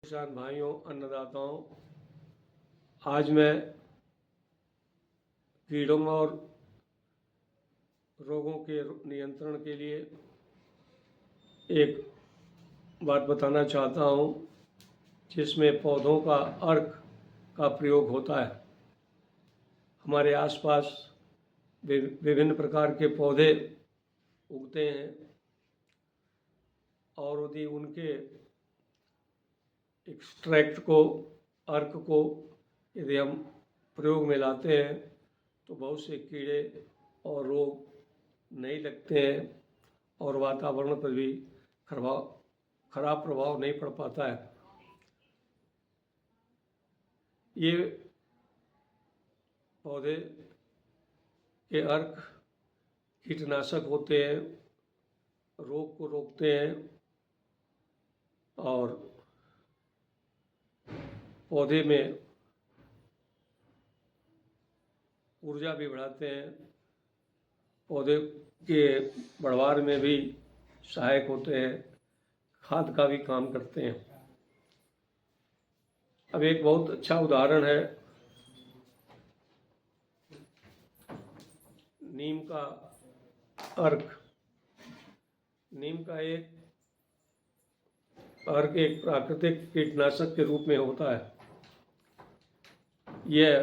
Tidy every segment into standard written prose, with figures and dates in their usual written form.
किसान भाइयों, अन्नदाताओं, आज मैं कीड़ों और रोगों के नियंत्रण के लिए एक बात बताना चाहता हूँ, जिसमें पौधों का अर्क का प्रयोग होता है। हमारे आसपास विभिन्न प्रकार के पौधे उगते हैं और यदि उनके एक्सट्रैक्ट को, अर्क को यदि हम प्रयोग में लाते हैं तो बहुत से कीड़े और रोग नहीं लगते हैं और वातावरण पर भी खराब प्रभाव नहीं पड़ पाता है। ये पौधे के अर्क कीटनाशक होते हैं, रोग को रोकते हैं और पौधे में ऊर्जा भी बढ़ाते हैं, पौधे के बढ़वार में भी सहायक होते हैं, खाद का भी काम करते हैं। अब एक बहुत अच्छा उदाहरण है नीम का अर्क। नीम का अर्क एक प्राकृतिक कीटनाशक के रूप में होता है। यह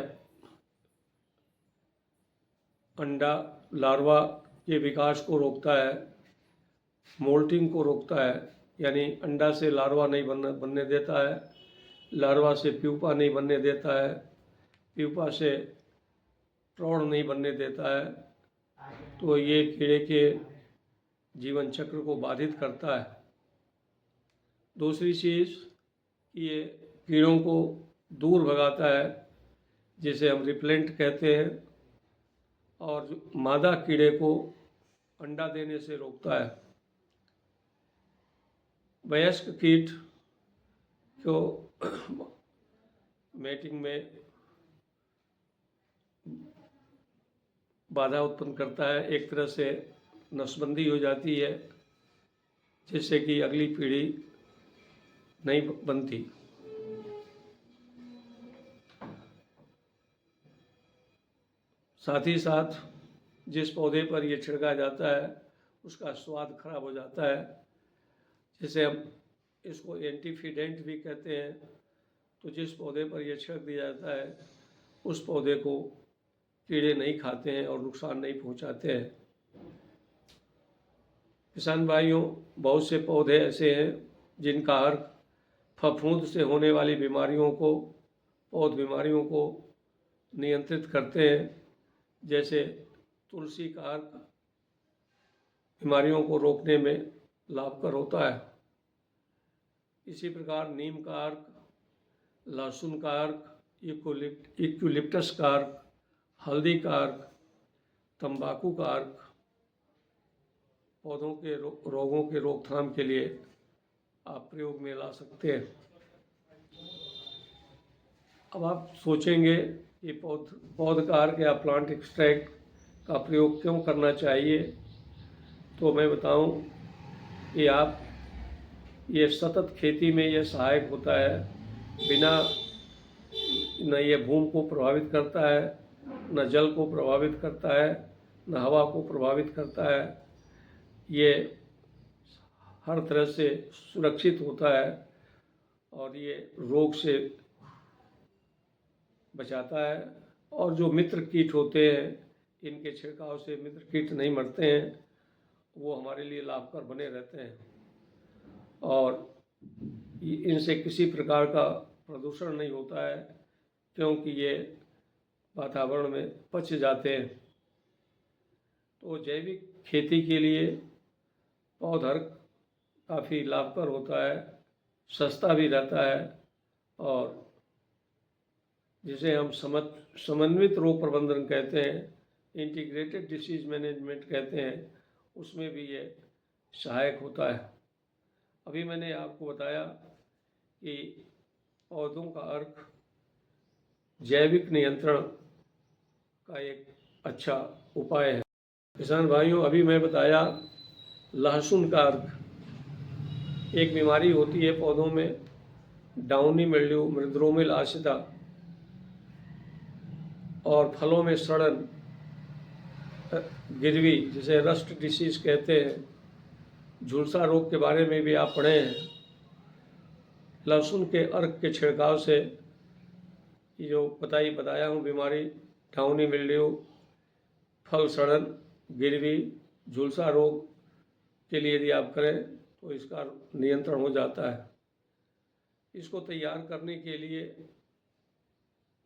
अंडा लार्वा के विकास को रोकता है, मोल्टिंग को रोकता है, यानी अंडा से लार्वा नहीं बनने देता है, लार्वा से प्यूपा नहीं बनने देता है, प्यूपा से प्रौढ़ नहीं बनने देता है। तो ये कीड़े के जीवन चक्र को बाधित करता है। दूसरी चीज़, ये कीड़ों को दूर भगाता है, जिसे हम रिपेलेंट कहते हैं, और मादा कीड़े को अंडा देने से रोकता है। वयस्क कीट को मैटिंग में बाधा उत्पन्न करता है, एक तरह से नसबंदी हो जाती है, जिससे कि अगली पीढ़ी नहीं बनती। साथ ही साथ जिस पौधे पर ये छिड़का जाता है उसका स्वाद खराब हो जाता है, जिसे हम इसको एंटीफिडेंट भी कहते हैं। तो जिस पौधे पर यह छिड़क दिया जाता है उस पौधे को कीड़े नहीं खाते हैं और नुकसान नहीं पहुंचाते हैं। किसान भाइयों, बहुत से पौधे ऐसे हैं जिनका अर्क फफूंद से होने वाली पौध बीमारियों को नियंत्रित करते हैं। जैसे तुलसी का अर्क बीमारियों को रोकने में लाभकर होता है। इसी प्रकार नीम का अर्क, लहसुन का अर्क, यूकेलिप्टस का अर्क, हल्दी का अर्क, तंबाकू का अर्क पौधों के रोगों के रोकथाम के लिए आप प्रयोग में ला सकते हैं। अब आप सोचेंगे कि पौध का अर्क या प्लांट एक्सट्रैक्ट का प्रयोग क्यों करना चाहिए। तो मैं बताऊं कि ये सतत खेती में यह सहायक होता है। बिना न ये भूमि को प्रभावित करता है, न जल को प्रभावित करता है, न हवा को प्रभावित करता है। ये हर तरह से सुरक्षित होता है और ये रोग से बचाता है। और जो मित्र कीट होते हैं, इनके छिड़काव से मित्र कीट नहीं मरते हैं, वो हमारे लिए लाभकर बने रहते हैं और इनसे किसी प्रकार का प्रदूषण नहीं होता है, क्योंकि ये वातावरण में पच जाते हैं। तो जैविक खेती के लिए पौध अर्क काफ़ी लाभकर होता है, सस्ता भी रहता है और जिसे हम समन्वित रोग प्रबंधन कहते हैं, इंटीग्रेटेड डिसीज मैनेजमेंट कहते हैं, उसमें भी ये सहायक होता है। अभी मैंने आपको बताया कि पौधों का अर्क जैविक नियंत्रण का एक अच्छा उपाय है। किसान भाइयों, अभी मैं बताया लहसुन का अर्क। एक बीमारी होती है पौधों में डाउनी मिल्ड्यू, मृदुरोमिल आशिता और फलों में सड़न, गिरवी जिसे रस्ट डिसीज कहते हैं, झुलसा रोग के बारे में भी आप पढ़े हैं। लहसुन के अर्क के छिड़काव से ये जो बताया हूँ बीमारी, डाउनी मिल्ड्यू, फल सड़न, गिरवी, झुलसा रोग के लिए यदि आप करें तो इसका नियंत्रण हो जाता है। इसको तैयार करने के लिए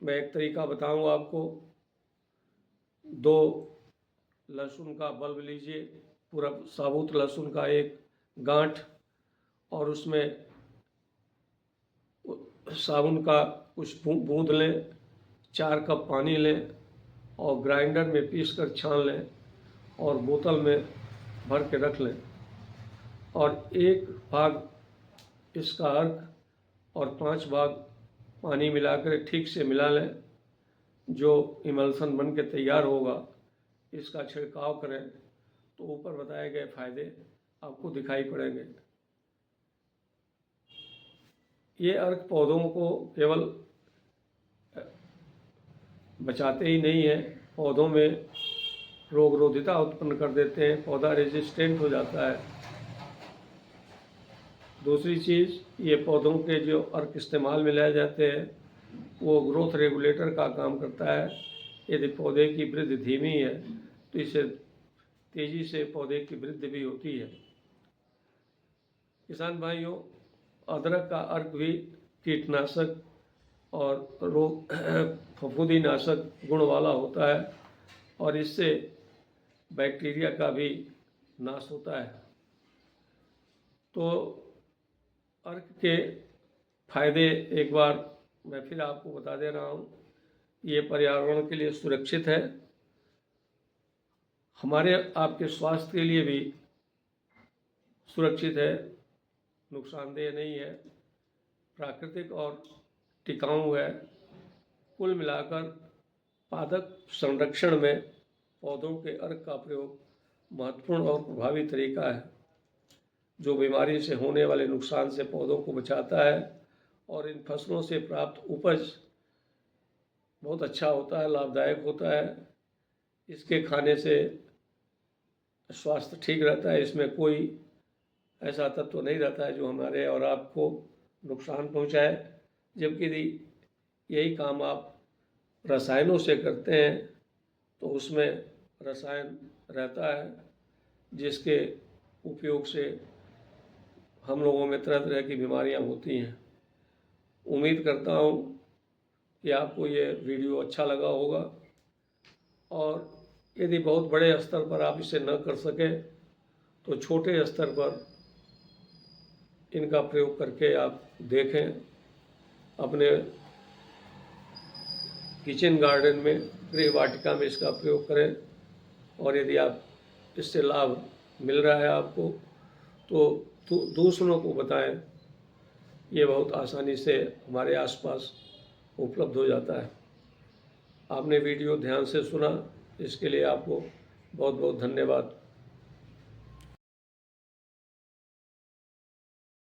मैं एक तरीका बताऊँ आपको। 2 लहसुन का बल्ब लीजिए, पूरा साबुत लहसुन का एक गांठ, और उसमें साबुन का कुछ बूंद लें, 4 कप पानी लें और ग्राइंडर में पीसकर छान लें और बोतल में भर के रख लें। और 1 भाग इसका अर्क और 5 भाग पानी मिलाकर ठीक से मिला लें। जो इमल्सन बन के तैयार होगा, इसका छिड़काव करें तो ऊपर बताए गए फायदे आपको दिखाई पड़ेंगे। ये अर्क पौधों को केवल बचाते ही नहीं हैं, पौधों में रोगरोधिता उत्पन्न कर देते हैं, पौधा रेजिस्टेंट हो जाता है। दूसरी चीज़, ये पौधों के जो अर्क इस्तेमाल में लाए जाते हैं वो ग्रोथ रेगुलेटर का काम करता है। यदि पौधे की वृद्धि धीमी है तो इससे तेज़ी से पौधे की वृद्धि भी होती है। किसान भाइयों, अदरक का अर्क भी कीटनाशक और रोग फफूंदी नाशक गुण वाला होता है और इससे बैक्टीरिया का भी नाश होता है। तो अर्क के फायदे एक बार मैं फिर आपको बता दे रहा हूँ। ये पर्यावरण के लिए सुरक्षित है, हमारे आपके स्वास्थ्य के लिए भी सुरक्षित है, नुकसानदेह नहीं है, प्राकृतिक और टिकाऊ है। कुल मिलाकर पादप संरक्षण में पौधों के अर्क का प्रयोग महत्वपूर्ण और प्रभावी तरीका है, जो बीमारी से होने वाले नुकसान से पौधों को बचाता है और इन फसलों से प्राप्त उपज बहुत अच्छा होता है, लाभदायक होता है। इसके खाने से स्वास्थ्य ठीक रहता है, इसमें कोई ऐसा तत्व नहीं रहता है जो हमारे और आपको नुकसान पहुंचाए। जबकि यदि यही काम आप रसायनों से करते हैं तो उसमें रसायन रहता है जिसके उपयोग से हम लोगों में तरह तरह की बीमारियां होती हैं। उम्मीद करता हूं कि आपको ये वीडियो अच्छा लगा होगा और यदि बहुत बड़े स्तर पर आप इसे न कर सकें तो छोटे स्तर पर इनका प्रयोग करके आप देखें। अपने किचन गार्डन में, गृह वाटिका में इसका प्रयोग करें और यदि आप इससे लाभ मिल रहा है आपको तो दूसरों को बताएं। ये बहुत आसानी से हमारे आसपास उपलब्ध हो जाता है। आपने वीडियो ध्यान से सुना, इसके लिए आपको बहुत बहुत धन्यवाद।